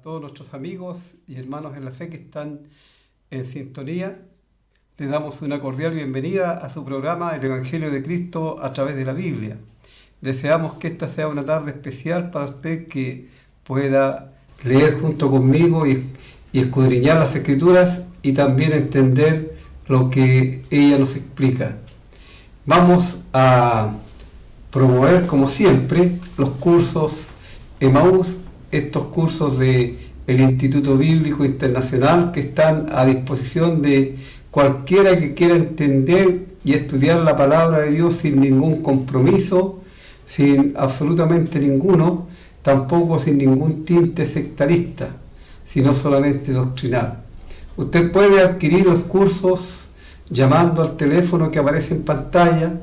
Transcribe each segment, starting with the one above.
todos nuestros amigos y hermanos en la fe que están en sintonía. Les damos una cordial bienvenida a su programa El Evangelio de Cristo a través de la Biblia. Deseamos que esta sea una tarde especial para usted, que pueda leer junto conmigo y escudriñar las Escrituras y también entender lo que ella nos explica. Vamos a promover, como siempre, los cursos Emaús, estos cursos del Instituto Bíblico Internacional que están a disposición de cualquiera que quiera entender y estudiar la palabra de Dios sin ningún compromiso, sin absolutamente ninguno, tampoco sin ningún tinte sectarista, sino solamente doctrinal. Usted puede adquirir los cursos llamando al teléfono que aparece en pantalla,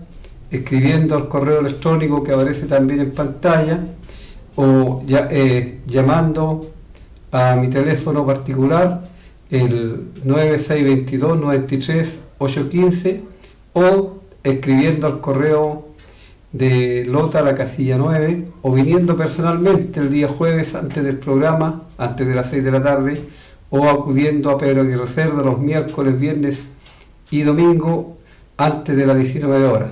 escribiendo al correo electrónico que aparece también en pantalla, o llamando a mi teléfono particular, el 9622-93-815, o escribiendo al correo de Lota, la casilla 9, o viniendo personalmente el día jueves antes del programa, antes de las 6 de la tarde, o acudiendo a Pedro Aguirre Cerda los miércoles, viernes y domingo antes de las 19 horas.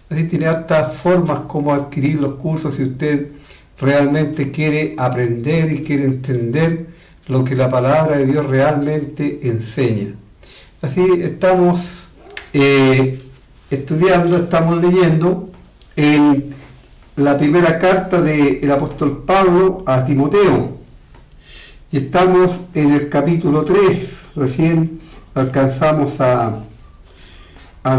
Así tiene hartas formas como adquirir los cursos si usted realmente quiere aprender y quiere entender lo que la palabra de Dios realmente enseña. Así estamos estudiando, estamos leyendo en la primera carta del apóstol Pablo a Timoteo, y estamos en el capítulo 3, recién alcanzamos a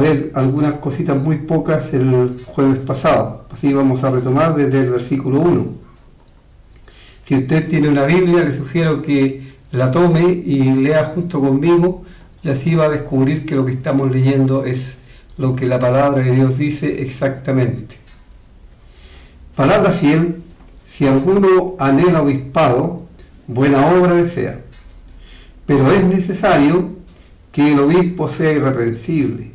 ver algunas cositas muy pocas el jueves pasado. Así vamos a retomar desde el versículo 1. Si usted tiene una Biblia, le sugiero que la tome y lea junto conmigo, y así va a descubrir que lo que estamos leyendo es lo que la palabra de Dios dice exactamente. Palabra fiel: si alguno anhela obispado, buena obra desea. Pero es necesario que el obispo sea irreprensible,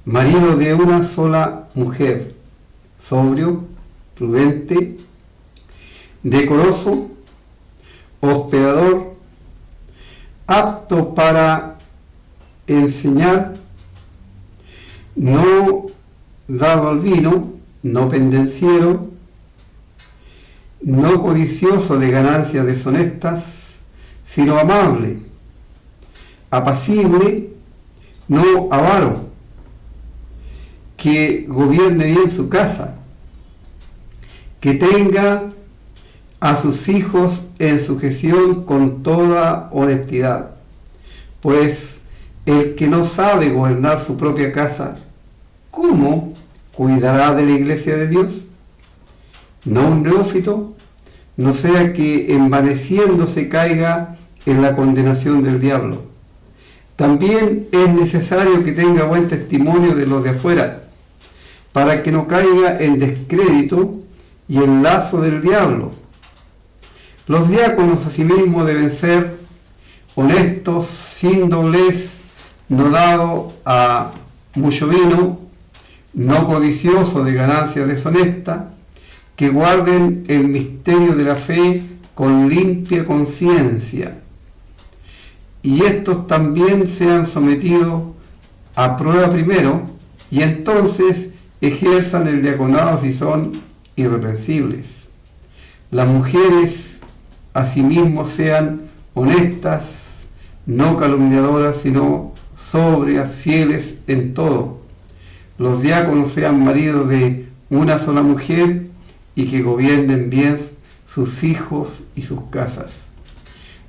marido de una sola mujer, sobrio, prudente, decoroso, hospedador, apto para enseñar, no dado al vino, no pendenciero, no codicioso de ganancias deshonestas, sino amable, apacible, no avaro, que gobierne bien su casa, que tenga a sus hijos en sujeción con toda honestidad. Pues el que no sabe gobernar su propia casa, ¿cómo cuidará de la iglesia de Dios? No un neófito, no sea que envaneciéndose caiga en la condenación del diablo. También es necesario que tenga buen testimonio de los de afuera, para que no caiga en descrédito y en lazo del diablo. Los diáconos asimismo deben ser honestos, sin doblez, no dado a mucho vino, no codicioso de ganancias deshonestas, que guarden el misterio de la fe con limpia conciencia. Y estos también sean sometidos a prueba primero, y entonces ejerzan el diaconado si son irreprensibles. Las mujeres asimismo sean honestas, no calumniadoras, sino sobrias, fieles en todo. Los diáconos sean maridos de una sola mujer y que gobiernen bien sus hijos y sus casas.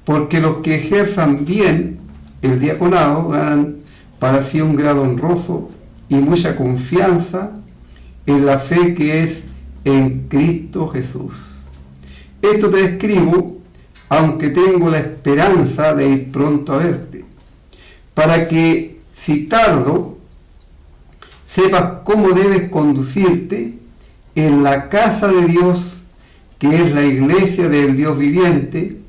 Porque los que ejerzan bien el diaconado ganan para sí un grado honroso y mucha confianza en la fe que es en Cristo Jesús. Esto te escribo, aunque tengo la esperanza de ir pronto a verte, para que, si tardo, sepas cómo debes conducirte en la casa de Dios, que es la iglesia del Dios viviente,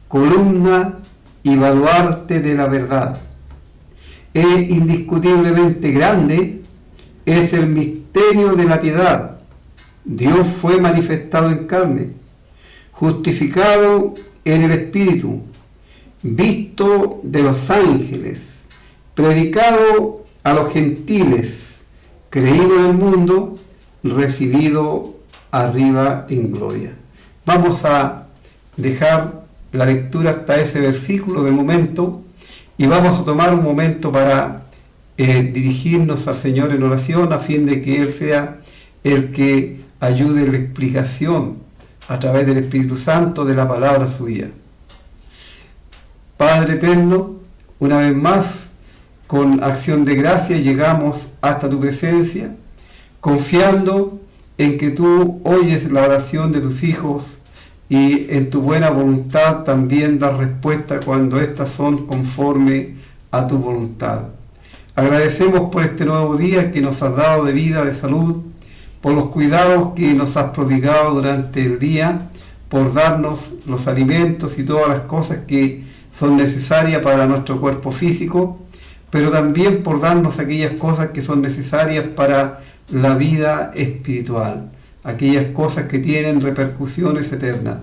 columna y baluarte de la verdad. Indiscutiblemente grande es el misterio de la piedad. Dios fue manifestado en carne, justificado en el Espíritu, visto de los ángeles, predicado a los gentiles, creído en el mundo, recibido arriba en gloria. Vamos a dejar la lectura hasta ese versículo de momento y vamos a tomar un momento para dirigirnos al Señor en oración a fin de que Él sea el que ayude en la explicación a través del Espíritu Santo de la palabra suya. Padre eterno, una vez más, con acción de gracia llegamos hasta tu presencia, confiando en que tú oyes la oración de tus hijos y en tu buena voluntad también das respuesta cuando éstas son conforme a tu voluntad. Agradecemos por este nuevo día que nos has dado de vida, de salud, por los cuidados que nos has prodigado durante el día, por darnos los alimentos y todas las cosas que son necesarias para nuestro cuerpo físico, pero también por darnos aquellas cosas que son necesarias para la vida espiritual, aquellas cosas que tienen repercusiones eternas.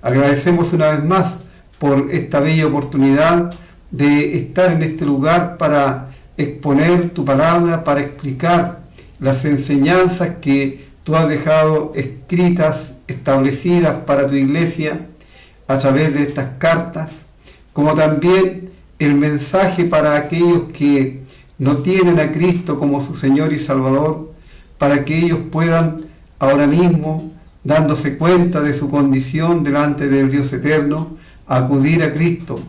Agradecemos una vez más por esta bella oportunidad de estar en este lugar para exponer tu palabra, para explicar las enseñanzas que tú has dejado escritas, establecidas para tu iglesia a través de estas cartas, como también el mensaje para aquellos que no tienen a Cristo como su Señor y Salvador, para que ellos puedan ahora mismo, dándose cuenta de su condición delante del Dios eterno, acudir a Cristo,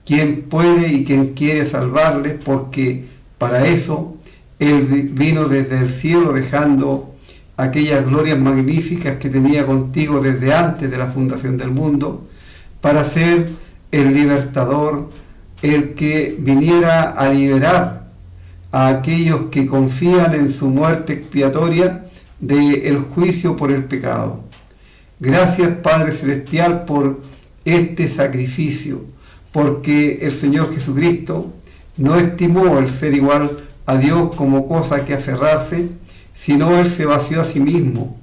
quien puede y quien quiere salvarles, porque para eso Él vino desde el cielo dejando aquellas glorias magníficas que tenía contigo desde antes de la fundación del mundo, para ser el libertador, el que viniera a liberar a aquellos que confían en su muerte expiatoria del juicio por el pecado. Gracias, Padre Celestial, por este sacrificio, porque el Señor Jesucristo no estimó el ser igual a Dios como cosa que aferrarse, sino Él se vació a sí mismo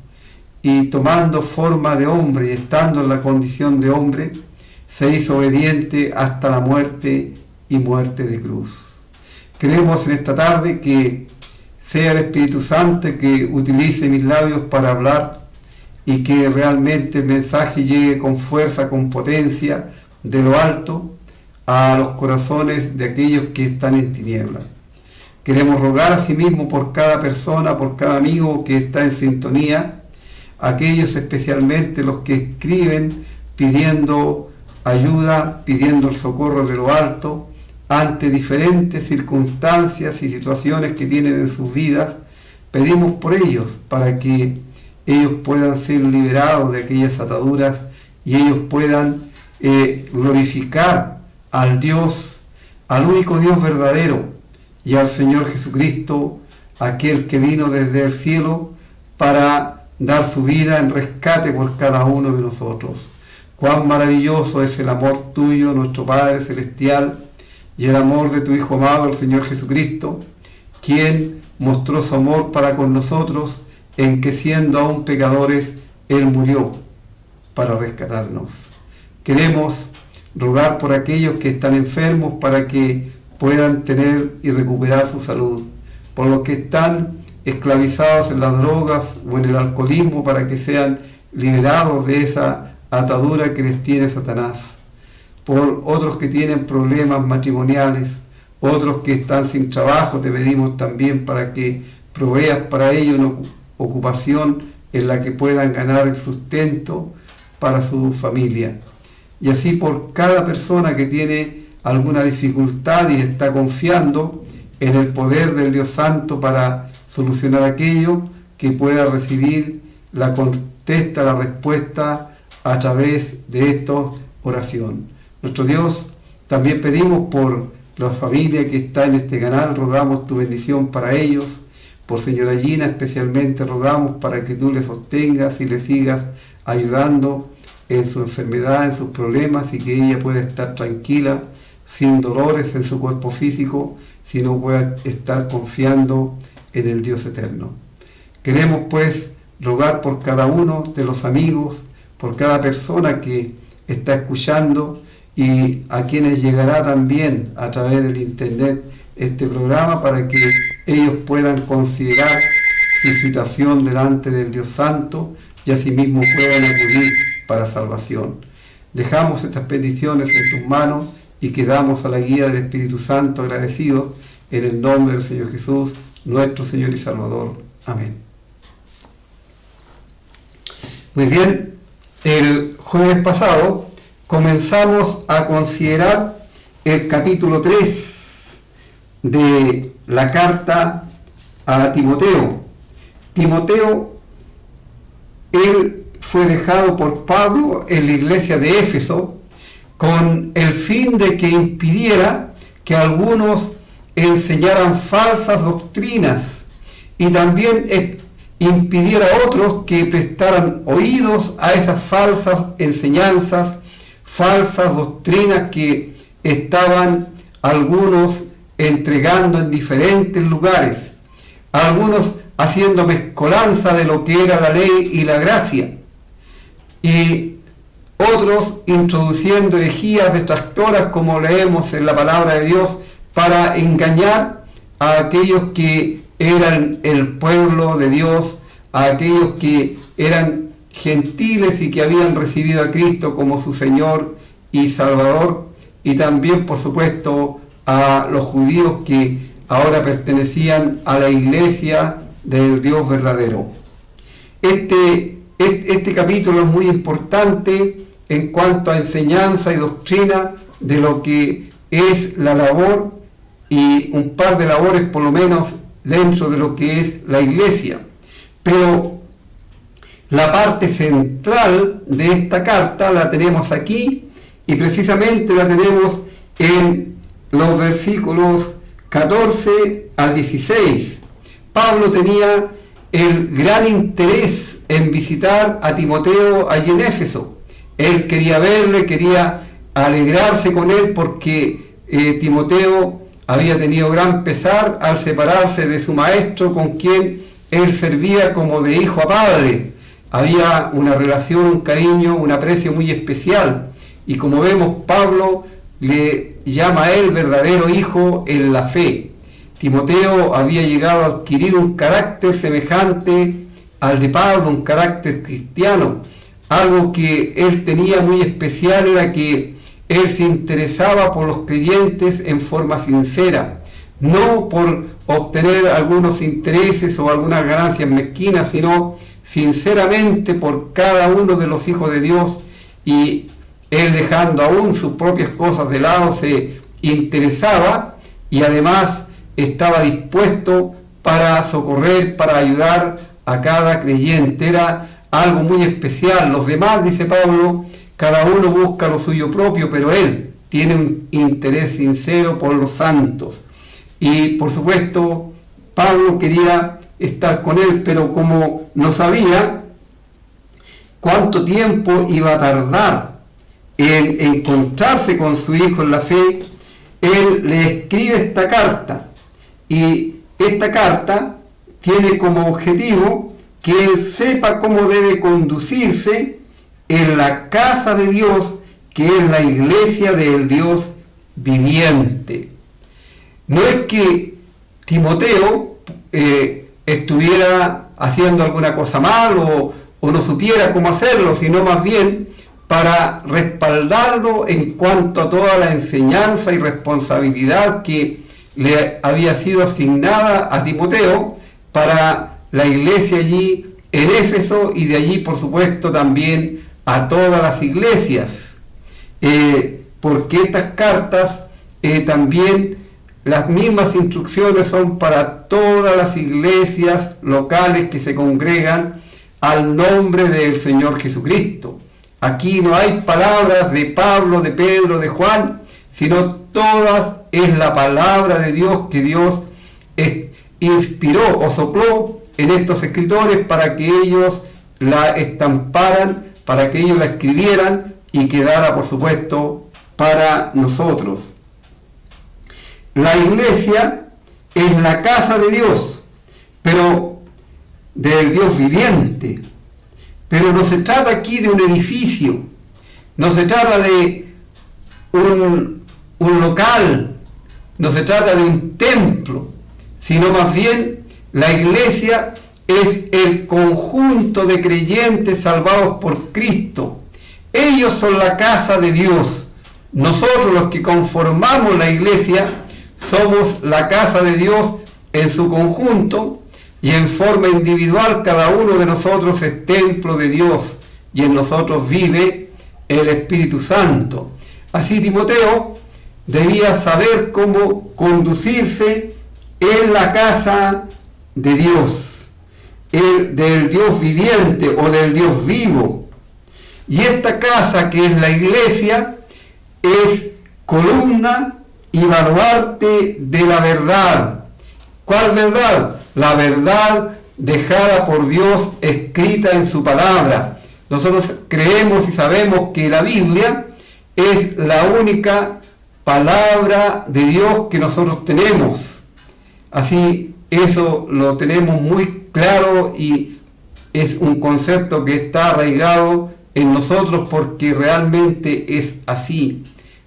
y tomando forma de hombre y estando en la condición de hombre, se hizo obediente hasta la muerte y muerte de cruz. Creemos en esta tarde que sea el Espíritu Santo el que utilice mis labios para hablar y que realmente el mensaje llegue con fuerza, con potencia de lo alto a los corazones de aquellos que están en tinieblas. Queremos rogar asimismo por cada persona, por cada amigo que está en sintonía, aquellos especialmente los que escriben pidiendo ayuda, pidiendo el socorro de lo alto ante diferentes circunstancias y situaciones que tienen en sus vidas. Pedimos por ellos para que ellos puedan ser liberados de aquellas ataduras y ellos puedan glorificar al Dios, al único Dios verdadero y al Señor Jesucristo, aquel que vino desde el cielo para dar su vida en rescate por cada uno de nosotros. Cuán maravilloso es el amor tuyo, nuestro Padre Celestial, y el amor de tu Hijo amado, el Señor Jesucristo, quien mostró su amor para con nosotros, en que siendo aún pecadores, Él murió para rescatarnos. Queremos rogar por aquellos que están enfermos para que puedan tener y recuperar su salud, por los que están esclavizados en las drogas o en el alcoholismo para que sean liberados de esa atadura que les tiene Satanás, por otros que tienen problemas matrimoniales, otros que están sin trabajo, te pedimos también para que proveas para ellos una ocupación en la que puedan ganar el sustento para su familia. Y así por cada persona que tiene alguna dificultad y está confiando en el poder del Dios Santo para solucionar aquello, que pueda recibir la contesta, la respuesta a través de esta oración. Nuestro Dios, también pedimos por la familia que está en este canal, rogamos tu bendición para ellos. Por señora Gina especialmente rogamos para que tú le sostengas y le sigas ayudando en su enfermedad, en sus problemas, y que ella pueda estar tranquila, sin dolores en su cuerpo físico, sino pueda estar confiando en el Dios eterno. Queremos pues rogar por cada uno de los amigos, por cada persona que está escuchando y a quienes llegará también a través del internet este programa, para que ellos puedan considerar su situación delante del Dios Santo y asimismo puedan acudir para salvación. Dejamos estas peticiones en tus manos y quedamos a la guía del Espíritu Santo agradecidos en el nombre del Señor Jesús, nuestro Señor y Salvador. Amén. Muy bien, el jueves pasado comenzamos a considerar el capítulo 3 de la carta a Timoteo. Timoteo, él fue dejado por Pablo en la iglesia de Éfeso con el fin de que impidiera que algunos enseñaran falsas doctrinas y también impidiera a otros que prestaran oídos a esas falsas enseñanzas, falsas doctrinas que estaban algunos entregando en diferentes lugares, algunos haciendo mezcolanza de lo que era la ley y la gracia, y otros introduciendo herejías detractoras, como leemos en la palabra de Dios, para engañar a aquellos que eran el pueblo de Dios, a aquellos que eran gentiles y que habían recibido a Cristo como su Señor y Salvador, y también, por supuesto, a los judíos que ahora pertenecían a la iglesia del Dios verdadero. Este capítulo es muy importante en cuanto a enseñanza y doctrina de lo que es la labor y un par de labores por lo menos dentro de lo que es la iglesia. Pero la parte central de esta carta la tenemos aquí y precisamente la tenemos en los versículos 14 al 16. Pablo tenía el gran interés en visitar a Timoteo allí en Éfeso. Él quería verle, quería alegrarse con él porque Timoteo había tenido gran pesar al separarse de su maestro, con quien él servía como de hijo a padre. Había una relación, un cariño, un aprecio muy especial. Y como vemos, Pablo le llama a él verdadero hijo en la fe. Timoteo había llegado a adquirir un carácter semejante al de Pablo, un carácter cristiano. Algo que él tenía muy especial era que él se interesaba por los creyentes en forma sincera, no por obtener algunos intereses o algunas ganancias mezquinas, sino sinceramente por cada uno de los hijos de Dios, y él, dejando aún sus propias cosas de lado, se interesaba y además estaba dispuesto para socorrer, para ayudar a cada creyente. Era algo muy especial. Los demás, dice Pablo, cada uno busca lo suyo propio, pero él tiene un interés sincero por los santos. Y por supuesto, Pablo quería estar con él, pero como no sabía cuánto tiempo iba a tardar en encontrarse con su hijo en la fe, él le escribe esta carta. Y esta carta tiene como objetivo que él sepa cómo debe conducirse en la casa de Dios, que es la iglesia del Dios viviente. No es que Timoteo estuviera haciendo alguna cosa mal o no supiera cómo hacerlo, sino más bien para respaldarlo en cuanto a toda la enseñanza y responsabilidad que le había sido asignada a Timoteo para la iglesia allí en Éfeso, y de allí por supuesto también a todas las iglesias, porque estas cartas también las mismas instrucciones son para todas las iglesias locales que se congregan al nombre del Señor Jesucristo. Aquí no hay palabras de Pablo, de Pedro, de Juan, sino todas es la palabra de Dios que Dios inspiró o sopló en estos escritores para que ellos la estamparan, para que ellos la escribieran y quedara, por supuesto, para nosotros. La iglesia es la casa de Dios, pero del Dios viviente. Pero no se trata aquí de un edificio, No se trata de un local, no se trata de un templo, sino más bien la iglesia es el conjunto de creyentes salvados por Cristo. Ellos son la casa de Dios. Nosotros, los que conformamos la iglesia, somos la casa de Dios en su conjunto, y en forma individual cada uno de nosotros es templo de Dios, y en nosotros vive el Espíritu Santo. Así Timoteo debía saber cómo conducirse en la casa de Dios, del Dios viviente o del Dios vivo. Y esta casa, que es la iglesia, es columna y baluarte de la verdad. ¿Cuál verdad? La verdad dejada por Dios, escrita en su palabra. Nosotros creemos y sabemos que la Biblia es la única palabra de Dios que nosotros tenemos. Así, eso lo tenemos muy claro y es un concepto que está arraigado en nosotros porque realmente es así.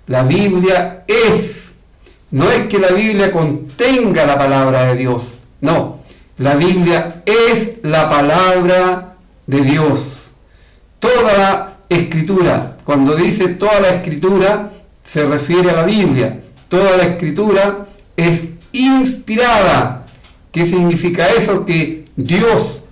La Biblia no es que la Biblia contenga la palabra de Dios, no, la Biblia es la palabra de Dios. Toda la escritura, cuando dice toda la escritura, se refiere a la Biblia. Toda la escritura es inspirada. ¿Qué significa eso? Que Dios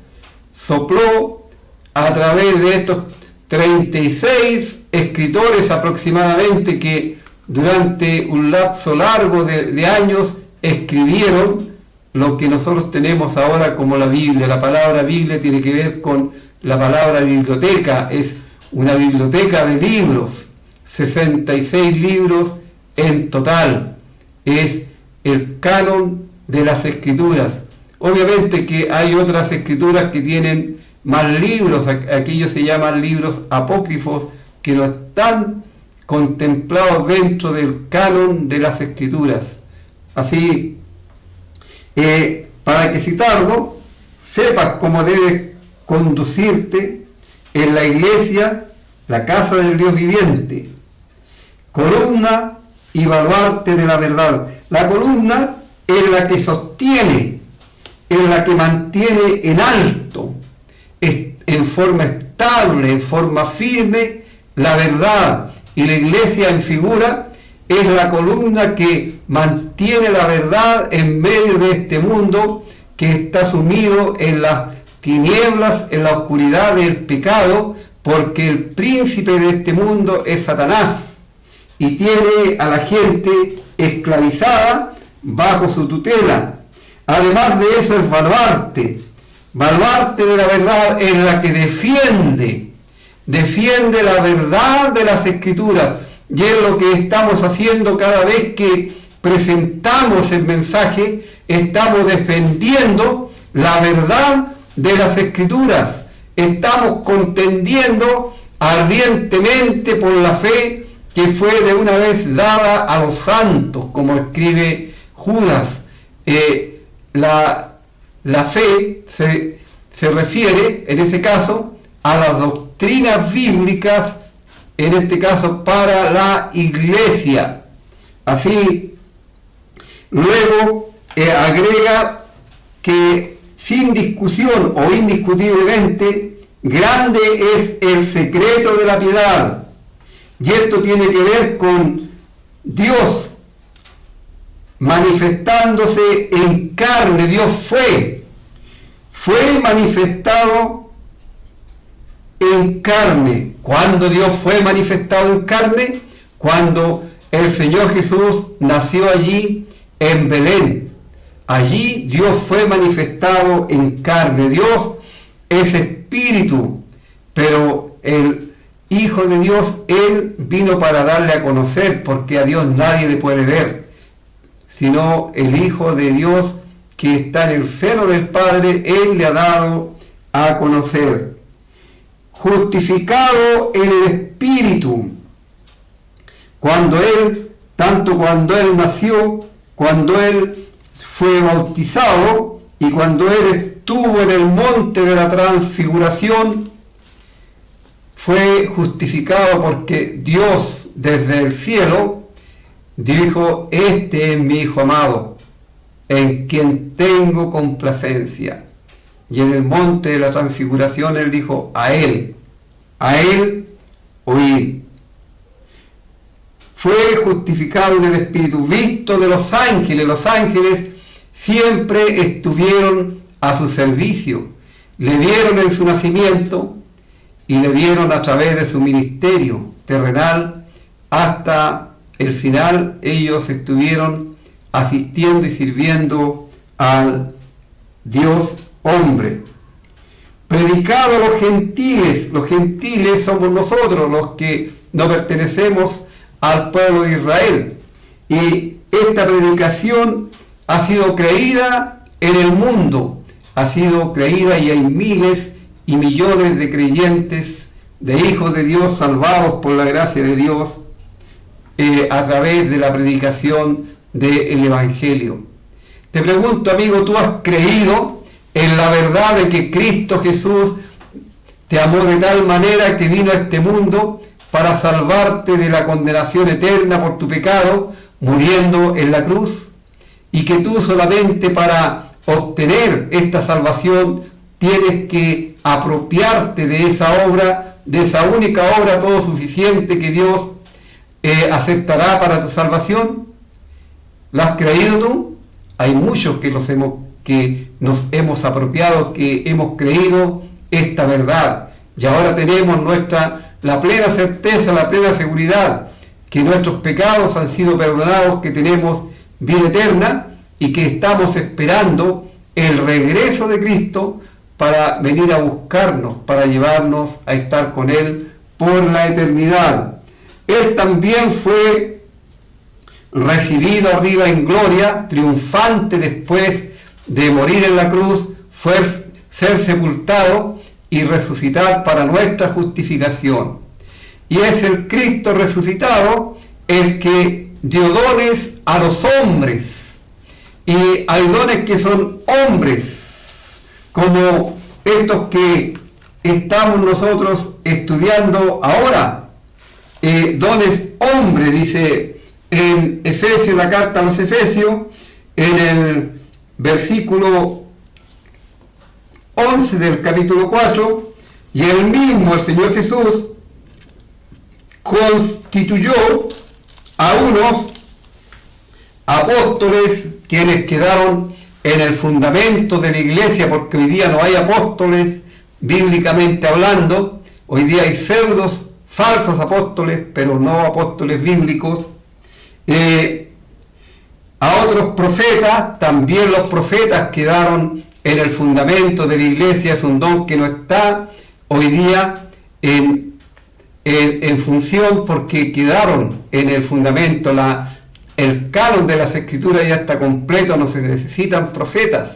sopló a través de estos 36 escritores aproximadamente, que durante un lapso largo de años escribieron lo que nosotros tenemos ahora como la Biblia. La palabra Biblia tiene que ver con la palabra biblioteca, es una biblioteca de libros, 66 libros en total, es el canon de las escrituras. Obviamente que hay otras escrituras que tienen más libros, aquellos se llaman libros apócrifos, que no están contemplados dentro del canon de las escrituras. Así, para que si tardo, sepas cómo debes conducirte en la iglesia, la casa del Dios viviente, columna y baluarte de la verdad. La columna es la que sostiene, es la que mantiene en alto, en forma estable, en forma firme, la verdad. Y la iglesia en figura es la columna que mantiene la verdad en medio de este mundo que está sumido en las tinieblas, en la oscuridad del pecado, porque el príncipe de este mundo es Satanás y tiene a la gente esclavizada bajo su tutela. Además de eso, es baluarte de la verdad, es la que defiende la verdad de las escrituras, y es lo que estamos haciendo cada vez que presentamos el mensaje. Estamos defendiendo la verdad de las escrituras, estamos contendiendo ardientemente por la fe que fue de una vez dada a los santos, como escribe Judas. La fe se refiere, en ese caso, a las doctrinas bíblicas, en este caso para la iglesia. Así, luego agrega que sin discusión o indiscutiblemente, grande es el secreto de la piedad. Y esto tiene que ver con Dios manifestándose en carne. Dios fue manifestado en carne. ¿Cuándo Dios fue manifestado en carne? Cuando el Señor Jesús nació allí en Belén. Allí Dios fue manifestado en carne. Dios es espíritu, pero el Hijo de Dios, Él vino para darle a conocer, porque a Dios nadie le puede ver, sino el Hijo de Dios que está en el seno del Padre, Él le ha dado a conocer. Justificado en el Espíritu, cuando Él nació, cuando Él fue bautizado y cuando Él estuvo en el monte de la transfiguración, fue justificado porque Dios desde el cielo dijo: este es mi Hijo amado, en quien tengo complacencia. Y en el monte de la transfiguración Él dijo: a Él oíd. Fue justificado en el Espíritu, visto de los ángeles. Los ángeles siempre estuvieron a su servicio. Le vieron en su nacimiento y le vieron a través de su ministerio terrenal hasta el final. Ellos estuvieron asistiendo y sirviendo al Dios hombre. Predicado a los gentiles somos nosotros los que no pertenecemos al pueblo de Israel, y esta predicación ha sido creída en el mundo, ha sido creída, y hay miles y millones de creyentes, de hijos de Dios salvados por la gracia de Dios a través de la predicación del Evangelio. Te pregunto, amigo, ¿tú has creído en la verdad de que Cristo Jesús te amó de tal manera que vino a este mundo para salvarte de la condenación eterna por tu pecado, muriendo en la cruz? Y que tú solamente para obtener esta salvación tienes que apropiarte de esa obra, de esa única obra todo suficiente que Dios aceptará para tu salvación. ¿Lo has creído tú? Hay muchos que nos hemos apropiado, que hemos creído esta verdad, y ahora tenemos la plena certeza, la plena seguridad que nuestros pecados han sido perdonados, que tenemos vida eterna y que estamos esperando el regreso de Cristo para venir a buscarnos, para llevarnos a estar con Él por la eternidad. Él también fue recibido arriba en gloria, triunfante después de morir en la cruz, fue ser sepultado y resucitar para nuestra justificación. Y es el Cristo resucitado el que dio dones a los hombres. Y hay dones que son hombres, como estos que estamos nosotros estudiando ahora. Dones hombres, dice en Efesios, la carta a los Efesios, en el versículo 11 del capítulo 4, y el mismo, el Señor Jesús, constituyó a unos apóstoles, quienes quedaron en el fundamento de la iglesia, porque hoy día no hay apóstoles bíblicamente hablando. Hoy día hay pseudos, falsos apóstoles, pero no apóstoles bíblicos. A otros profetas, también los profetas quedaron en el fundamento de la iglesia. Es un don que no está hoy día en función, porque quedaron en el fundamento. El canon de las escrituras ya está completo, no se necesitan profetas.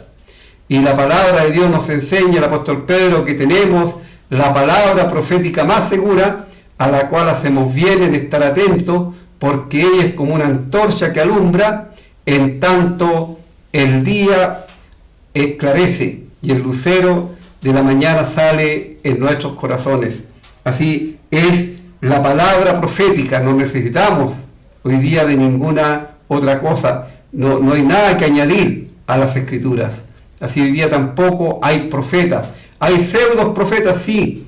Y la palabra de Dios nos enseña, el apóstol Pedro, que tenemos la palabra profética más segura, a la cual hacemos bien en estar atentos, porque ella es como una antorcha que alumbra en tanto el día esclarece y el lucero de la mañana sale en nuestros corazones. Así es la palabra profética. No necesitamos hoy día de ninguna otra cosa. No hay nada que añadir a las escrituras. Así hoy día tampoco hay profetas. Hay pseudos profetas, sí,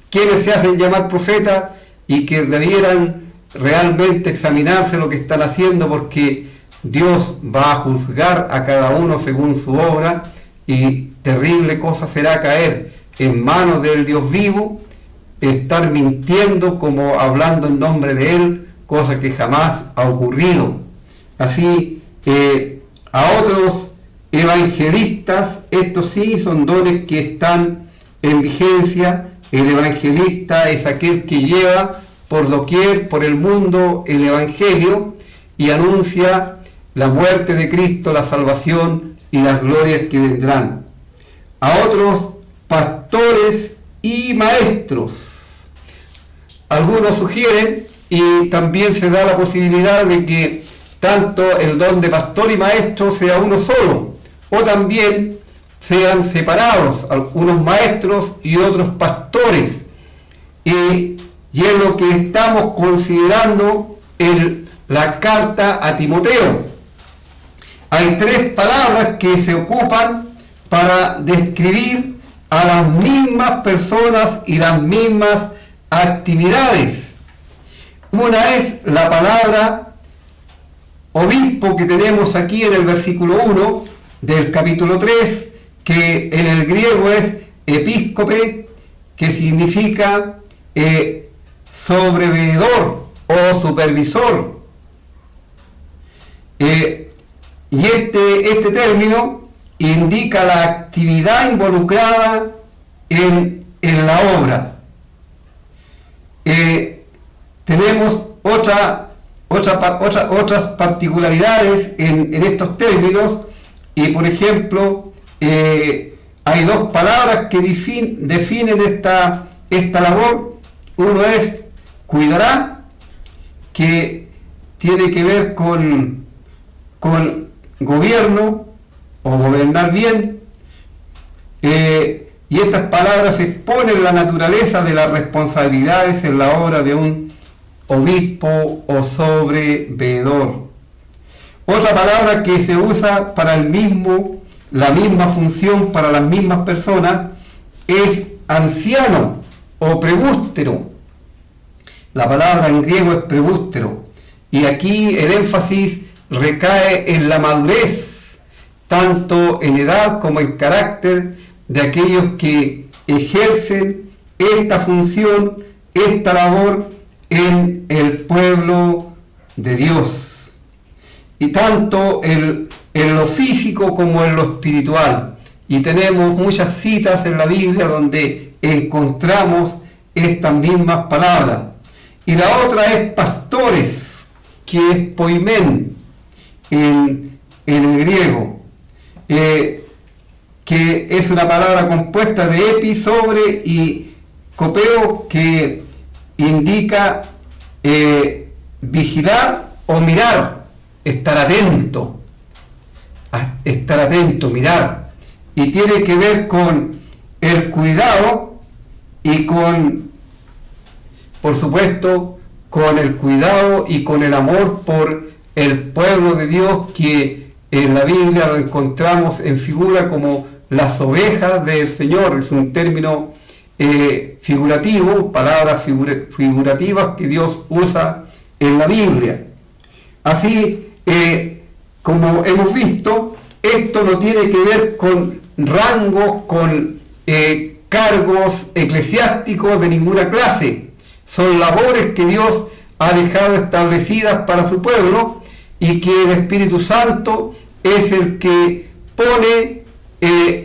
quienes se hacen llamar profetas y que debieran realmente examinarse lo que están haciendo, porque Dios va a juzgar a cada uno según su obra, y terrible cosa será caer en manos del Dios vivo, estar mintiendo como hablando en nombre de Él, cosa que jamás ha ocurrido. Así, a otros evangelistas, estos sí son dones que están en vigencia. El evangelista es aquel que lleva por doquier, por el mundo, el evangelio y anuncia la muerte de Cristo, la salvación y las glorias que vendrán. A otros, pastores y maestros. Algunos sugieren, y también se da la posibilidad de que tanto el don de pastor y maestro sea uno solo, o también sean separados, unos maestros y otros pastores. y es lo que estamos considerando en la carta a Timoteo. Hay 3 palabras que se ocupan para describir a las mismas personas y las mismas actividades. Una es la palabra obispo que tenemos aquí en el versículo 1 del capítulo 3, que en el griego es episcope, que significa sobreveedor o supervisor. Y este término indica la actividad involucrada en la obra. Tenemos otras particularidades en estos términos, y por ejemplo hay 2 palabras que definen esta labor. Uno es cuidará, que tiene que ver con gobierno o gobernar bien, y estas palabras exponen la naturaleza de las responsabilidades en la obra de un obispo o sobreveedor. Otra palabra que se usa para la misma función para las mismas personas es anciano o prebústero. La palabra en griego es prebústero, y aquí el énfasis recae en la madurez, tanto en edad como en carácter, de aquellos que ejercen esta función, esta labor en el pueblo de Dios, y tanto en lo físico como en lo espiritual. Y tenemos muchas citas en la Biblia donde encontramos estas mismas palabras. Y la otra es pastores, que es poimen en el griego, que es una palabra compuesta de epi, sobre, y copeo, que indica vigilar o mirar, estar atento, mirar, y tiene que ver con el cuidado y por supuesto, con el cuidado y con el amor por el pueblo de Dios, que en la Biblia lo encontramos en figura como las ovejas del Señor. Es un término figurativo, palabras figurativas que Dios usa en la Biblia. Así, como hemos visto, esto no tiene que ver con rangos, con cargos eclesiásticos de ninguna clase. Son labores que Dios ha dejado establecidas para su pueblo, y que el Espíritu Santo es el que pone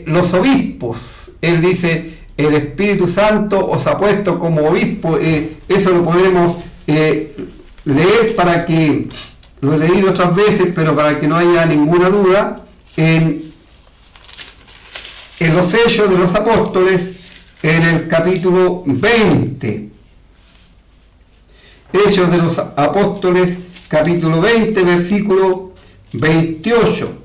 los obispos. Él dice: el Espíritu Santo os ha puesto como obispo. Eso lo podemos leer, para que lo he leído otras veces, pero para que no haya ninguna duda, en los Hechos de los Apóstoles, en el capítulo 20. Hechos de los Apóstoles, capítulo 20, versículo 28.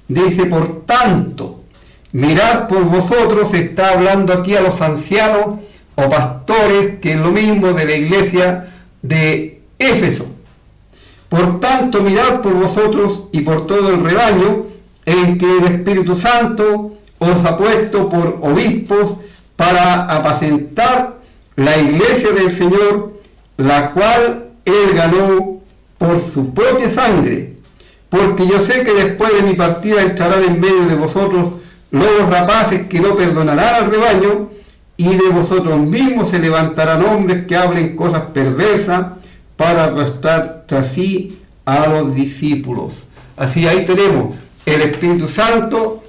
Dice: por tanto, mirad por vosotros, está hablando aquí a los ancianos o pastores, que es lo mismo, de la iglesia de Éfeso. Por tanto, mirad por vosotros y por todo el rebaño, en que el Espíritu Santo os ha puesto por obispos, para apacentar la iglesia del Señor, la cual Él ganó por su propia sangre. Porque yo sé que después de mi partida entrarán en medio de vosotros lobos rapaces, que no perdonarán al rebaño, y de vosotros mismos se levantarán hombres que hablen cosas perversas para arrastrar tras sí a los discípulos. Así, ahí tenemos, el Espíritu Santo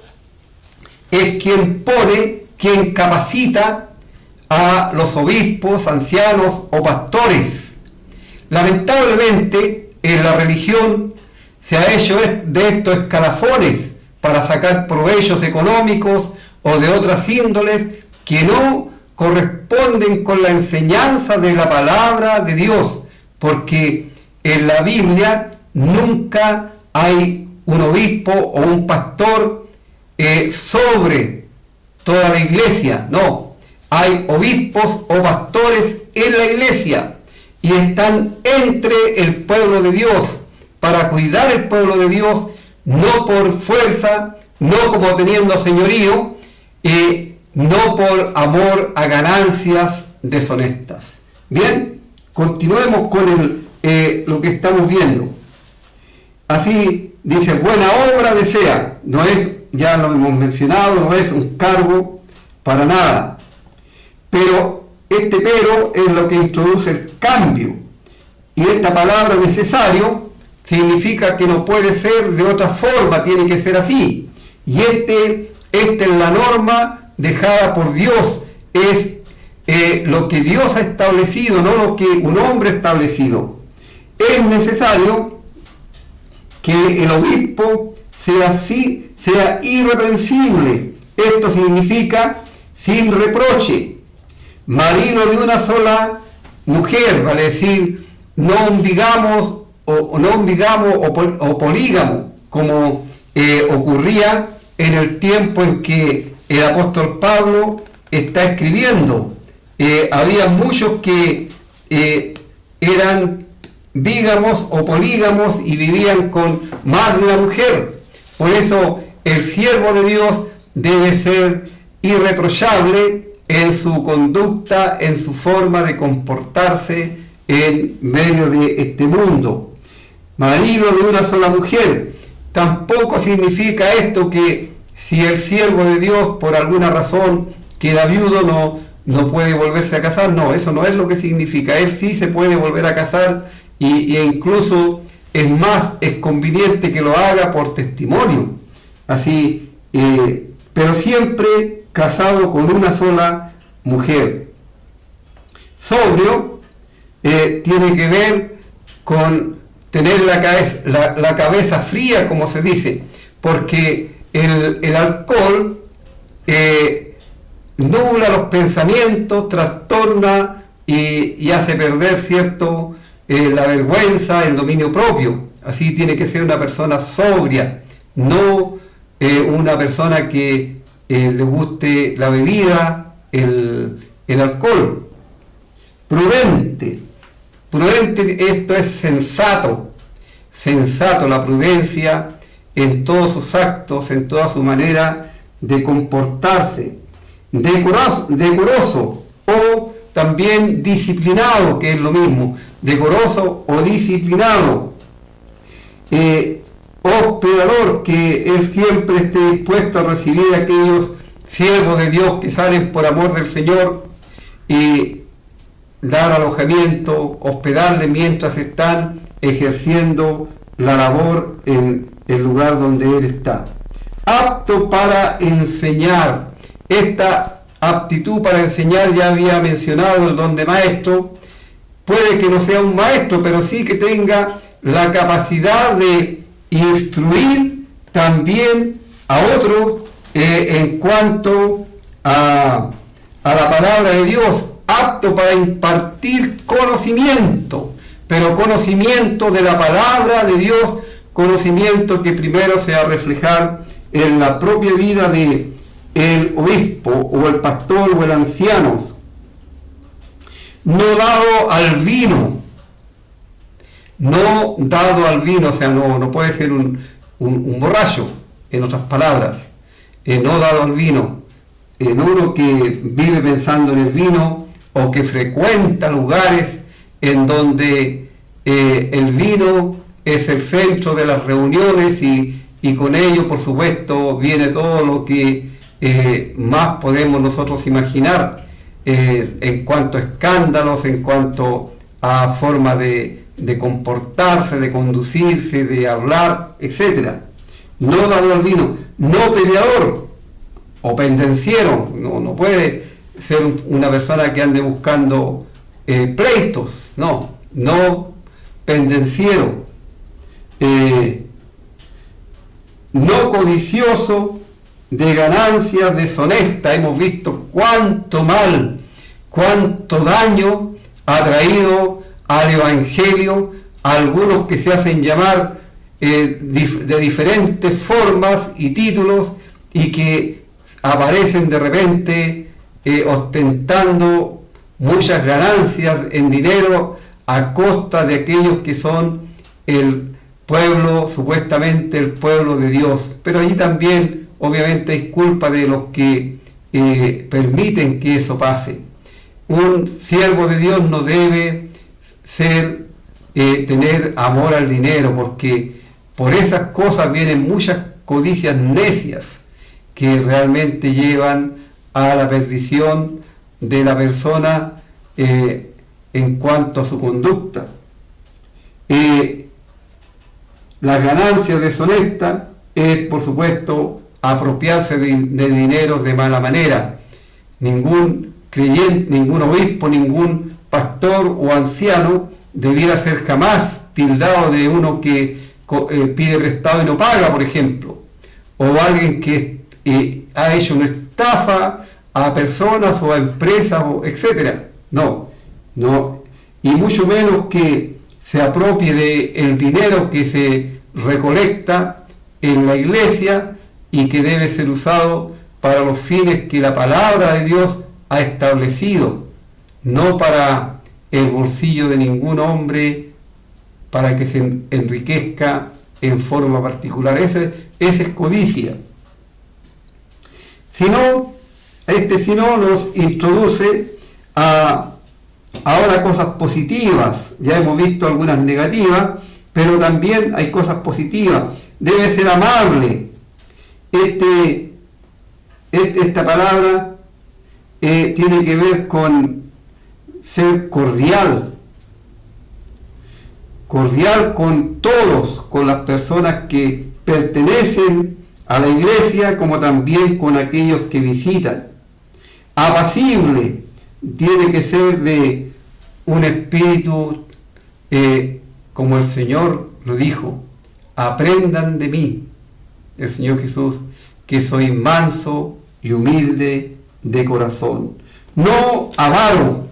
es quien pone, quien capacita a los obispos, ancianos o pastores. Lamentablemente, en la religión se ha hecho de estos escalafones para sacar provechos económicos o de otras índoles que no corresponden con la enseñanza de la palabra de Dios, porque en la Biblia nunca hay un obispo o un pastor sobre toda la iglesia. No, hay obispos o pastores en la iglesia y están entre el pueblo de Dios para cuidar el pueblo de Dios, no por fuerza, no como teniendo señorío, no por amor a ganancias deshonestas. Bien, continuemos con lo que estamos viendo. Así dice, buena obra desea. No es, ya lo hemos mencionado, no es un cargo para nada. Pero este pero es lo que introduce el cambio. Y esta palabra necesario significa que no puede ser de otra forma, tiene que ser así. Y esta es la norma dejada por Dios, es lo que Dios ha establecido, no lo que un hombre ha establecido. Es necesario que el obispo sea así, sea irreprensible. Esto significa sin reproche, marido de una sola mujer, vale decir, no un bigamo o polígamo, como ocurría en el tiempo en que el apóstol Pablo está escribiendo. Había muchos que eran bígamos o polígamos y vivían con más de una mujer. Por eso el siervo de Dios debe ser irreprochable en su conducta, en su forma de comportarse en medio de este mundo. Marido de una sola mujer. Tampoco significa esto que si el siervo de Dios por alguna razón queda viudo no puede volverse a casar. No, eso no es lo que significa. Él sí se puede volver a casar e incluso es más, es conveniente que lo haga por testimonio. Así, pero siempre casado con una sola mujer. Sobrio tiene que ver con tener la cabeza fría, como se dice, porque el alcohol nubla los pensamientos, trastorna y hace perder, ¿cierto?, la vergüenza, el dominio propio. Así tiene que ser una persona sobria, no una persona que le guste la bebida, el alcohol. Prudente, esto es sensato, la prudencia en todos sus actos, en toda su manera de comportarse. Decoroso o también disciplinado, que es lo mismo, decoroso o disciplinado. Hospedador, que él siempre esté dispuesto a recibir a aquellos siervos de Dios que salen por amor del Señor y dar alojamiento, hospedarles mientras están ejerciendo la labor en el lugar donde él está. Apto para enseñar. Esta aptitud para enseñar ya había mencionado el don de maestro. Puede que no sea un maestro, pero sí que tenga la capacidad de instruir también a otros en cuanto a la palabra de Dios, apto para impartir conocimiento, pero conocimiento de la palabra de Dios, conocimiento que primero se va a reflejar en la propia vida de el obispo o el pastor o el anciano. No dado al vino, o sea, no puede ser un borracho, en otras palabras, no dado al vino, no uno que vive pensando en el vino o que frecuenta lugares en donde el vino es el centro de las reuniones y con ello, por supuesto, viene todo lo que más podemos nosotros imaginar en cuanto a escándalos, en cuanto a forma de comportarse, de conducirse, de hablar, etc. No dado al vino, no peleador o pendenciero, no puede ser una persona que ande buscando pleitos, no pendenciero, no codicioso de ganancias deshonestas. Hemos visto cuánto mal, cuánto daño ha traído al Evangelio a algunos que se hacen llamar de diferentes formas y títulos y que aparecen de repente ostentando muchas ganancias en dinero a costa de aquellos que son el pueblo, supuestamente el pueblo de Dios. Pero allí también obviamente hay culpa de los que permiten que eso pase. Un siervo de Dios no debe tener amor al dinero, porque por esas cosas vienen muchas codicias necias que realmente llevan a la perdición de la persona en cuanto a su conducta. Las ganancias deshonestas es, por supuesto, apropiarse de dinero de mala manera. Ningún creyente, ningún obispo, ningún pastor o anciano debiera ser jamás tildado de uno que pide prestado y no paga, por ejemplo, o alguien que ha hecho una estafa a personas o a empresas, etcétera. No, y mucho menos que se apropie del dinero que se recolecta en la iglesia y que debe ser usado para los fines que la palabra de Dios ha establecido, no para el bolsillo de ningún hombre, para que se enriquezca en forma particular. Esa es codicia. Si no nos introduce a ahora cosas positivas. Ya hemos visto algunas negativas, pero también hay cosas positivas. Debe ser amable. Esta palabra tiene que ver con ser cordial con todos, con las personas que pertenecen a la iglesia, como también con aquellos que visitan. Apacible, tiene que ser de un espíritu, como el Señor lo dijo: aprendan de mí, el Señor Jesús, que soy manso y humilde de corazón. No avaro.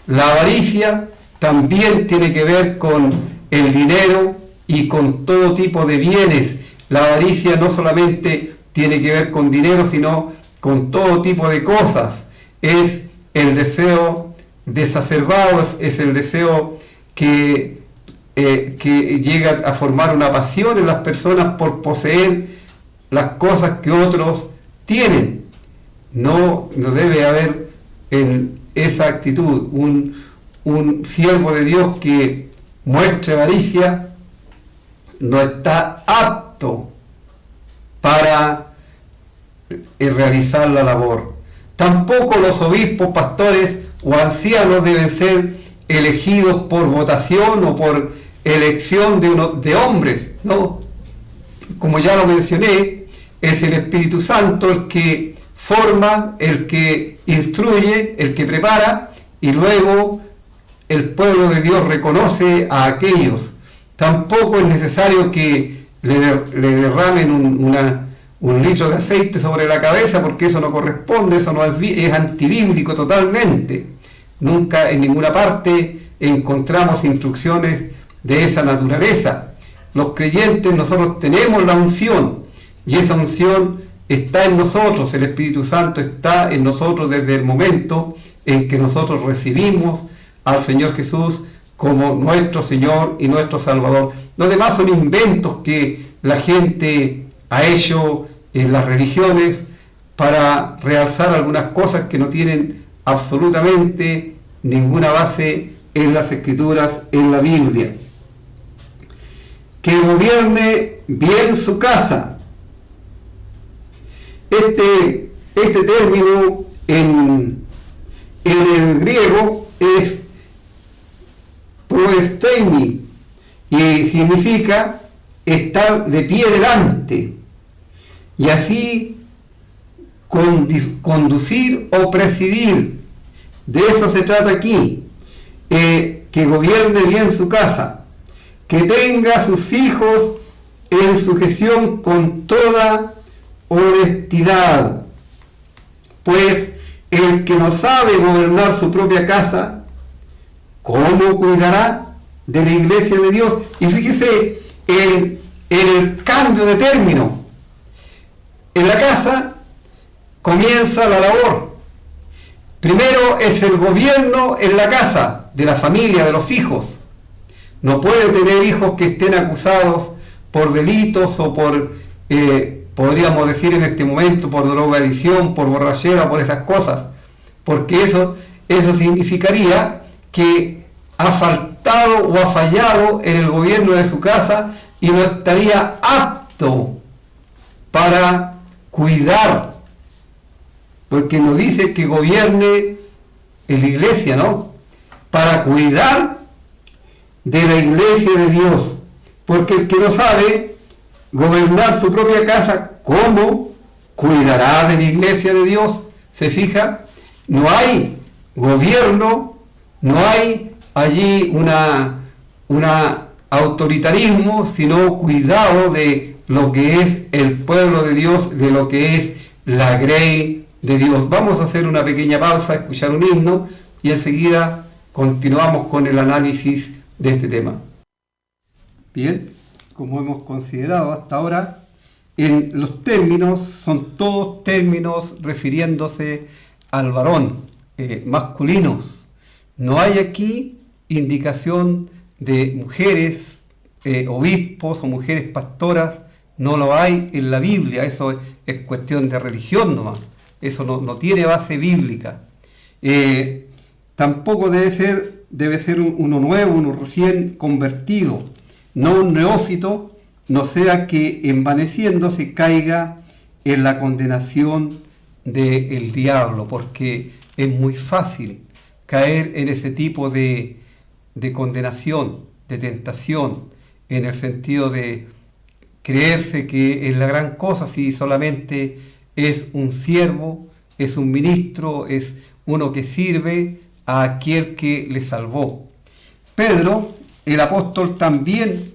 La avaricia también tiene que ver con el dinero y con todo tipo de bienes. La avaricia no solamente tiene que ver con dinero, sino con todo tipo de cosas. Es el deseo desacerbado, es el deseo que llega a formar una pasión en las personas por poseer las cosas que otros tienen. No debe haber en esa actitud. Un siervo de Dios que muestre avaricia no está apto para realizar la labor. Tampoco los obispos, pastores o ancianos deben ser elegidos por votación o por elección de hombres, ¿no? Como ya lo mencioné, es el Espíritu Santo el que forma, el que instruye, el que prepara, y luego el pueblo de Dios reconoce a aquellos. Tampoco es necesario que le derramen un litro de aceite sobre la cabeza, porque eso no corresponde, eso no es antibíblico totalmente. Nunca en ninguna parte encontramos instrucciones de esa naturaleza. Los creyentes, nosotros tenemos la unción, y esa unción está en nosotros. El Espíritu Santo está en nosotros desde el momento en que nosotros recibimos al Señor Jesús como nuestro Señor y nuestro Salvador. Los demás son inventos que la gente ha hecho en las religiones para realzar algunas cosas que no tienen absolutamente ninguna base en las Escrituras, en la Biblia. Que gobierne bien su casa. Este término en el griego es proesteimi y significa estar de pie delante, y así conducir o presidir. De eso se trata aquí. Que gobierne bien su casa, que tenga a sus hijos en sujeción con toda honestidad, pues el que no sabe gobernar su propia casa, ¿cómo cuidará de la iglesia de Dios? Y fíjese en el cambio de término. En la casa comienza la labor, Primero es el gobierno en la casa, de la familia, de los hijos. No puede tener hijos que estén acusados por delitos o por, podríamos decir en este momento, por drogadicción, por borrachera, por esas cosas. Porque eso significaría que ha faltado o ha fallado en el gobierno de su casa y no estaría apto para cuidar. Porque nos dice que gobierne en la iglesia, ¿no? Para cuidar de la iglesia de Dios. Porque el que no sabe gobernar su propia casa, ¿cómo cuidará de la iglesia de Dios? ¿Se fija? No hay gobierno, no hay allí una autoritarismo, sino cuidado de lo que es el pueblo de Dios, de lo que es la grey de Dios. Vamos a hacer una pequeña pausa, escuchar un himno y enseguida continuamos con el análisis de este tema. Bien, como hemos considerado hasta ahora, en los términos son todos términos refiriéndose al varón, masculinos. No hay aquí indicación de mujeres, obispos o mujeres pastoras, no lo hay en la Biblia, eso es cuestión de religión nomás, eso no tiene base bíblica. Tampoco debe ser uno nuevo, uno recién convertido, no un neófito, no sea que envaneciéndose caiga en la condenación del diablo, porque es muy fácil caer en ese tipo de condenación, de tentación, en el sentido de creerse que es la gran cosa si solamente es un siervo, es un ministro, es uno que sirve a aquel que le salvó. Pedro, el apóstol, también,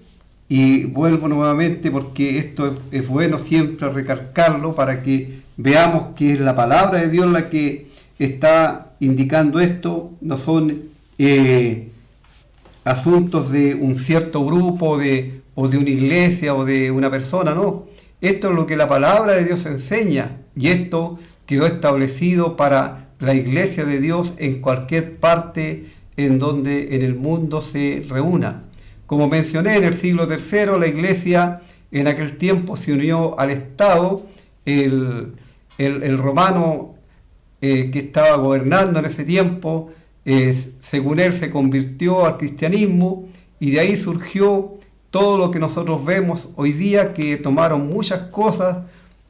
y vuelvo nuevamente porque esto es bueno siempre recalcarlo para que veamos que es la palabra de Dios la que está indicando esto, no son asuntos de un cierto grupo o de una iglesia o de una persona, no. Esto es lo que la palabra de Dios enseña y esto quedó establecido para la iglesia de Dios en cualquier parte en donde en el mundo se reúna. Como mencioné, en el siglo III la iglesia en aquel tiempo se unió al Estado, el romano que estaba gobernando en ese tiempo, según él se convirtió al cristianismo y de ahí surgió todo lo que nosotros vemos hoy día, que tomaron muchas cosas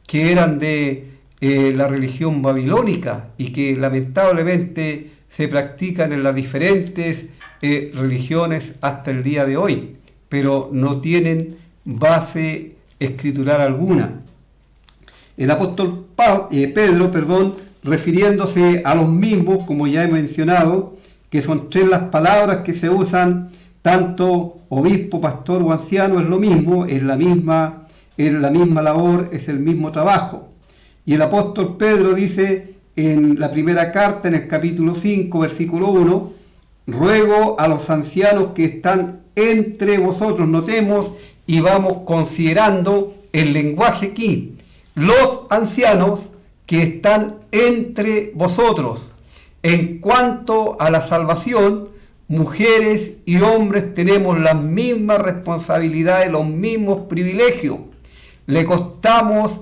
que eran de la religión babilónica y que lamentablemente se practican en las diferentes religiones hasta el día de hoy, pero no tienen base escritural alguna. El apóstol Pedro, refiriéndose a los mismos, como ya he mencionado, que son tres las palabras que se usan, tanto obispo, pastor o anciano, es lo mismo, es la misma labor, es el mismo trabajo. Y el apóstol Pedro dice en la primera carta, en el capítulo 5, versículo 1, ruego a los ancianos que están entre vosotros. Notemos y vamos considerando el lenguaje aquí. Los ancianos que están entre vosotros. En cuanto a la salvación, mujeres y hombres tenemos las mismas responsabilidades, los mismos privilegios. Le costamos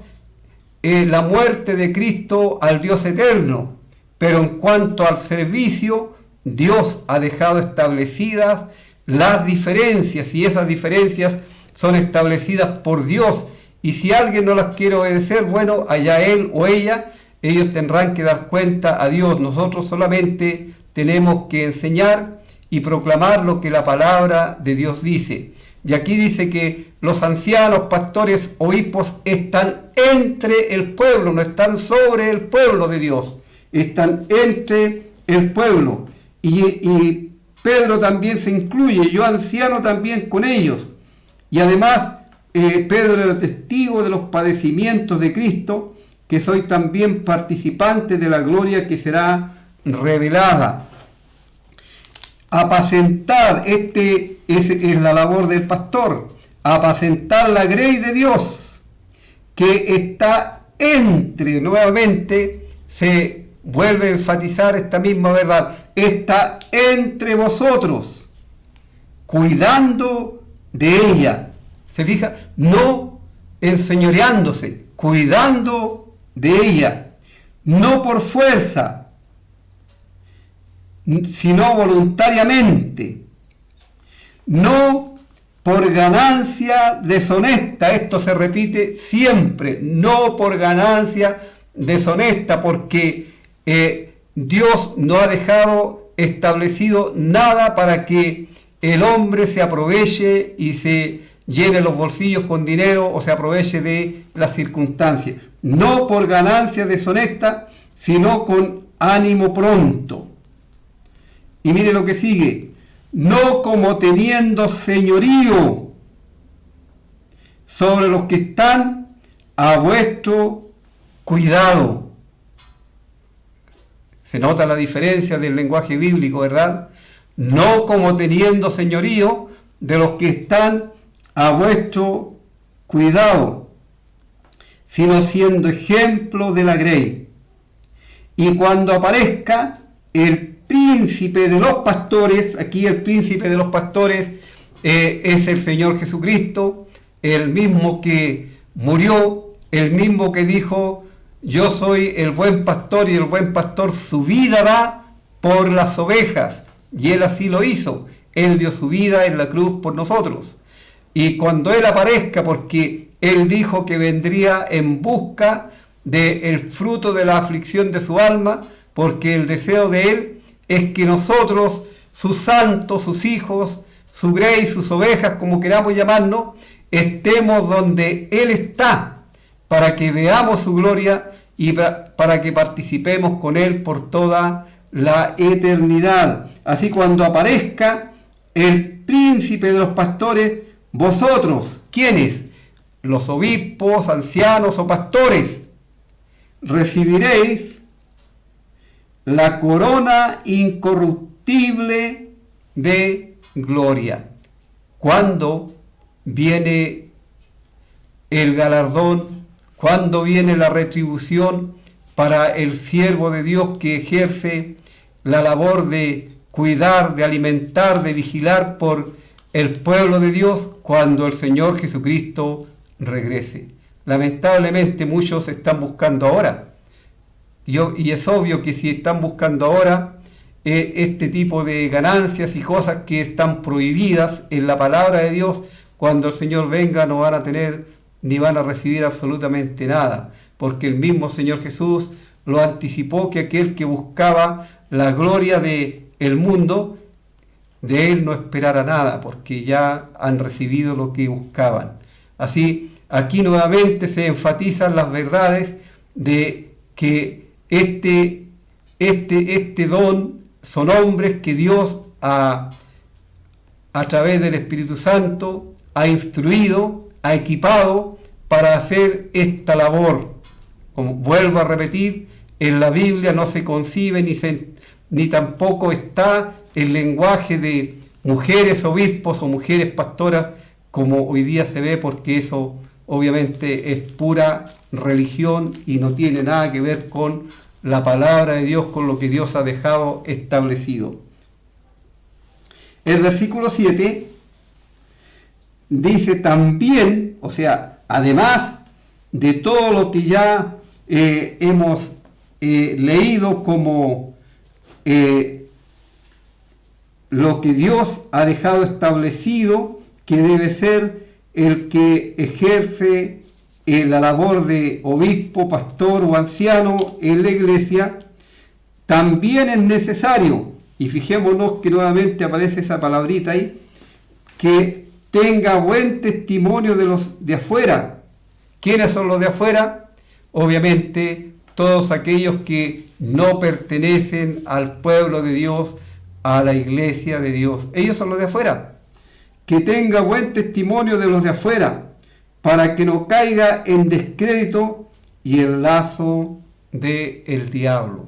la muerte de Cristo al Dios eterno, pero en cuanto al servicio, Dios ha dejado establecidas las diferencias y esas diferencias son establecidas por Dios. Y si alguien no las quiere obedecer, bueno, allá él o ella, ellos tendrán que dar cuenta a Dios. Nosotros solamente tenemos que enseñar y proclamar lo que la palabra de Dios dice. Y aquí dice que los ancianos, pastores, obispos están entre el pueblo, no están sobre el pueblo de Dios, están entre el pueblo. Y Pedro también se incluye, yo anciano también con ellos. Y además Pedro era testigo de los padecimientos de Cristo, que soy también participante de la gloria que será revelada. Apacentar, es la labor del pastor, apacentar la grey de Dios, que está entre, nuevamente se vuelve a enfatizar esta misma verdad. Está entre vosotros, cuidando de ella. ¿Se fija? No enseñoreándose, cuidando de ella. No por fuerza, sino voluntariamente. No por ganancia deshonesta. Esto se repite siempre. No por ganancia deshonesta, porque Dios no ha dejado establecido nada para que el hombre se aproveche y se llene los bolsillos con dinero o se aproveche de las circunstancias. No por ganancia deshonesta, sino con ánimo pronto. Y mire lo que sigue. No como teniendo señorío sobre los que están a vuestro cuidado. Se nota la diferencia del lenguaje bíblico, ¿verdad? No como teniendo señorío de los que están a vuestro cuidado, sino siendo ejemplo de la grey. Y cuando aparezca el príncipe de los pastores, aquí el príncipe de los pastores es el Señor Jesucristo, el mismo que murió, el mismo que dijo: yo soy el buen pastor y el buen pastor su vida da por las ovejas. Y Él así lo hizo. Él dio su vida en la cruz por nosotros. Y cuando Él aparezca, porque Él dijo que vendría en busca del fruto de la aflicción de su alma, porque el deseo de Él es que nosotros, sus santos, sus hijos, su grey, sus ovejas, como queramos llamarnos, estemos donde Él está, para que veamos su gloria y para que participemos con Él por toda la eternidad. Así, cuando aparezca el príncipe de los pastores, vosotros, ¿quiénes? Los obispos, ancianos o pastores, recibiréis la corona incorruptible de gloria. ¿Cuándo viene el galardón? ¿Cuándo viene la retribución para el siervo de Dios que ejerce la labor de cuidar, de alimentar, de vigilar por el pueblo de Dios? Cuando el Señor Jesucristo regrese. Lamentablemente muchos están buscando ahora. Y es obvio que si están buscando ahora este tipo de ganancias y cosas que están prohibidas en la palabra de Dios, cuando el Señor venga no van a tener ni van a recibir absolutamente nada, porque el mismo Señor Jesús lo anticipó, que aquel que buscaba la gloria del mundo, de él no esperara nada, porque ya han recibido lo que buscaban. Así, aquí nuevamente se enfatizan las verdades de que este don son hombres que Dios a través del Espíritu Santo ha instruido, ha equipado para hacer esta labor. Como vuelvo a repetir, en la Biblia no se concibe ni tampoco está el lenguaje de mujeres obispos o mujeres pastoras como hoy día se ve, porque eso obviamente es pura religión y no tiene nada que ver con la palabra de Dios, con lo que Dios ha dejado establecido. El versículo 7 dice también, o sea, además de todo lo que ya hemos leído como lo que Dios ha dejado establecido, que debe ser el que ejerce la labor de obispo, pastor o anciano en la iglesia, también es necesario, y fijémonos que nuevamente aparece esa palabrita ahí, que tenga buen testimonio de los de afuera. ¿Quiénes son los de afuera? Obviamente todos aquellos que no pertenecen al pueblo de Dios, a la iglesia de Dios. Ellos son los de afuera. Que tenga buen testimonio de los de afuera, para que no caiga en descrédito y el lazo del diablo.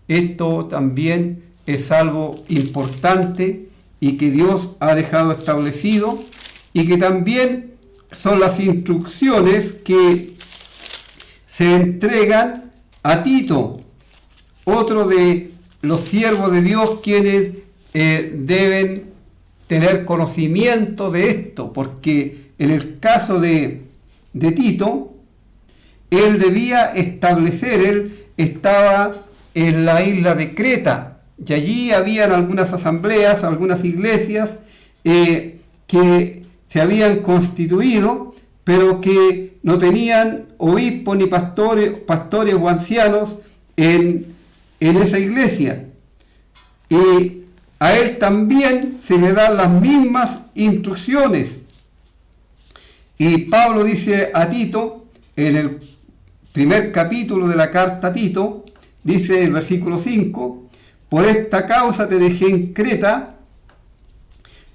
Esto también es algo importante y que Dios ha dejado establecido, y que también son las instrucciones que se entregan a Tito. otro de los siervos de Dios quienes deben tener conocimiento de esto, porque en el caso de Tito, él debía establecer, él estaba en la isla de Creta, y allí habían algunas asambleas, algunas iglesias que se habían constituido, pero que no tenían obispos ni pastores o ancianos en esa iglesia. Y a él también se le dan las mismas instrucciones. Y Pablo dice a Tito, en el primer capítulo de la carta a Tito, dice el versículo 5, por esta causa te dejé en Creta,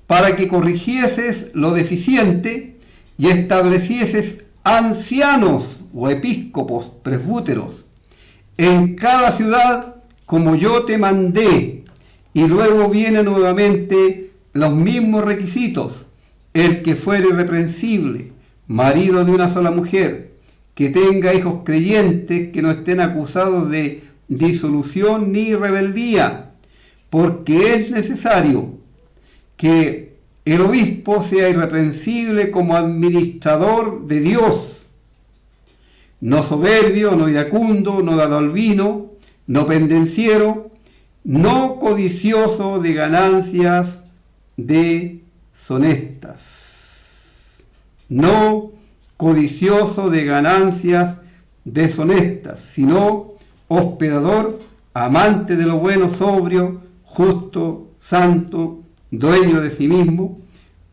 para que corrigieses lo deficiente y establecieses ancianos o episcopos, presbúteros, en cada ciudad como yo te mandé. Y luego vienen nuevamente los mismos requisitos: el que fuere irreprensible, marido de una sola mujer, que tenga hijos creyentes, que no estén acusados de disolución ni rebeldía, porque es necesario que el obispo sea irreprensible como administrador de Dios, no soberbio, no iracundo, no dado al vino, no pendenciero, no codicioso de ganancias deshonestas. No codicioso de ganancias deshonestas, sino hospedador, amante de lo bueno, sobrio, justo, santo, dueño de sí mismo,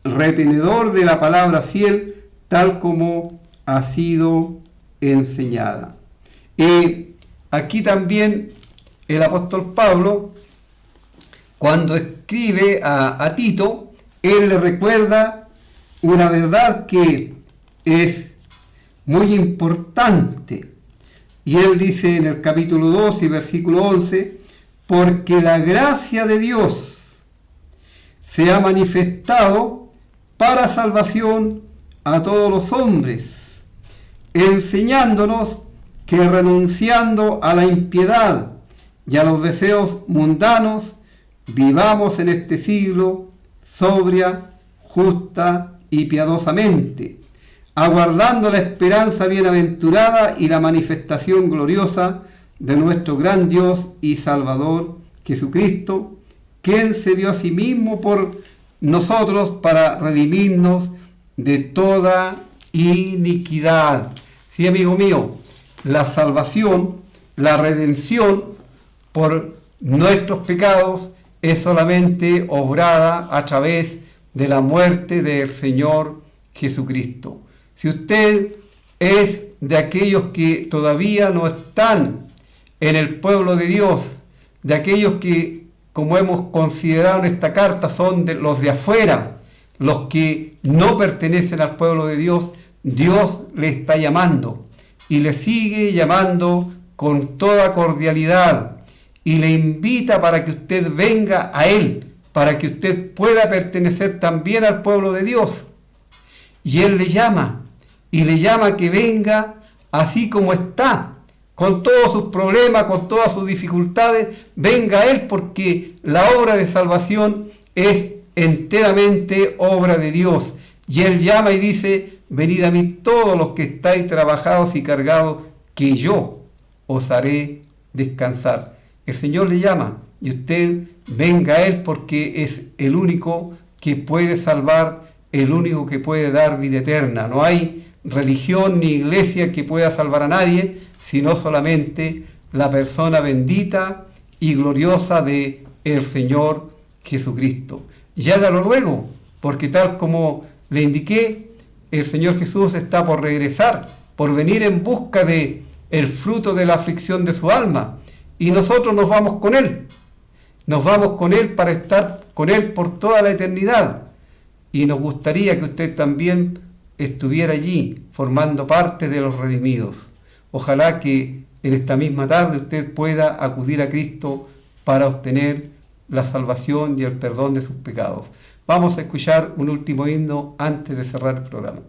retenedor de la palabra fiel, tal como ha sido enseñada. Aquí también el apóstol Pablo, cuando escribe a Tito, él le recuerda una verdad que es muy importante. Y él dice en el capítulo 2 y versículo 11, porque la gracia de Dios se ha manifestado para salvación a todos los hombres, enseñándonos que renunciando a la impiedad y a los deseos mundanos, vivamos en este siglo sobria, justa y piadosamente, aguardando la esperanza bienaventurada y la manifestación gloriosa de nuestro gran Dios y Salvador Jesucristo, quien se dio a sí mismo por nosotros para redimirnos de toda iniquidad. Sí, amigo mío, la salvación, la redención por nuestros pecados es solamente obrada a través de la muerte del Señor Jesucristo. Si usted es de aquellos que todavía no están en el pueblo de Dios, de aquellos que, como hemos considerado en esta carta, son de los de afuera, los que no pertenecen al pueblo de Dios, Dios le está llamando y le sigue llamando con toda cordialidad y le invita para que usted venga a Él, para que usted pueda pertenecer también al pueblo de Dios. Y Él le llama, y le llama que venga así como está, con todos sus problemas, con todas sus dificultades, venga a Él, porque la obra de salvación es enteramente obra de Dios. Y Él llama y dice, venid a mí todos los que estáis trabajados y cargados, que yo os haré descansar. El Señor le llama y usted venga a Él, porque es el único que puede salvar, el único que puede dar vida eterna. No hay religión ni iglesia que pueda salvar a nadie, sino solamente la persona bendita y gloriosa de el Señor Jesucristo. Y hágalo luego, porque tal como le indiqué, el Señor Jesús está por regresar, por venir en busca de el fruto de la aflicción de su alma, y nosotros nos vamos con Él. Nos vamos con Él para estar con Él por toda la eternidad. Y nos gustaría que usted también estuviera allí, formando parte de los redimidos. Ojalá que en esta misma tarde usted pueda acudir a Cristo para obtener la salvación y el perdón de sus pecados. Vamos a escuchar un último himno antes de cerrar el programa.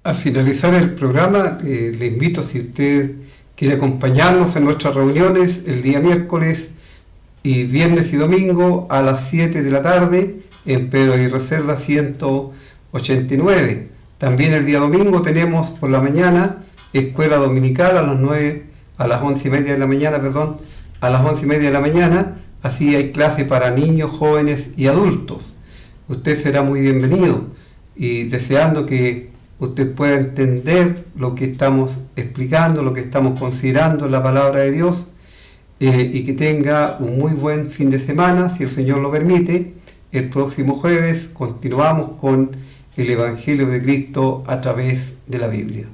Al finalizar el programa, le invito, si usted quiere acompañarnos en nuestras reuniones el día miércoles y viernes y domingo a las 7 de la tarde en Pedro Aguirre Cerda 189. También el día domingo tenemos por la mañana escuela dominical a las 11:30 de la mañana, a las 11:30 de la mañana. Así hay clase para niños, jóvenes y adultos. Usted será muy bienvenido y deseando que usted pueda entender lo que estamos explicando, lo que estamos considerando en la palabra de Dios, y que tenga un muy buen fin de semana, si el Señor lo permite. El próximo jueves continuamos con el Evangelio de Cristo a través de la Biblia.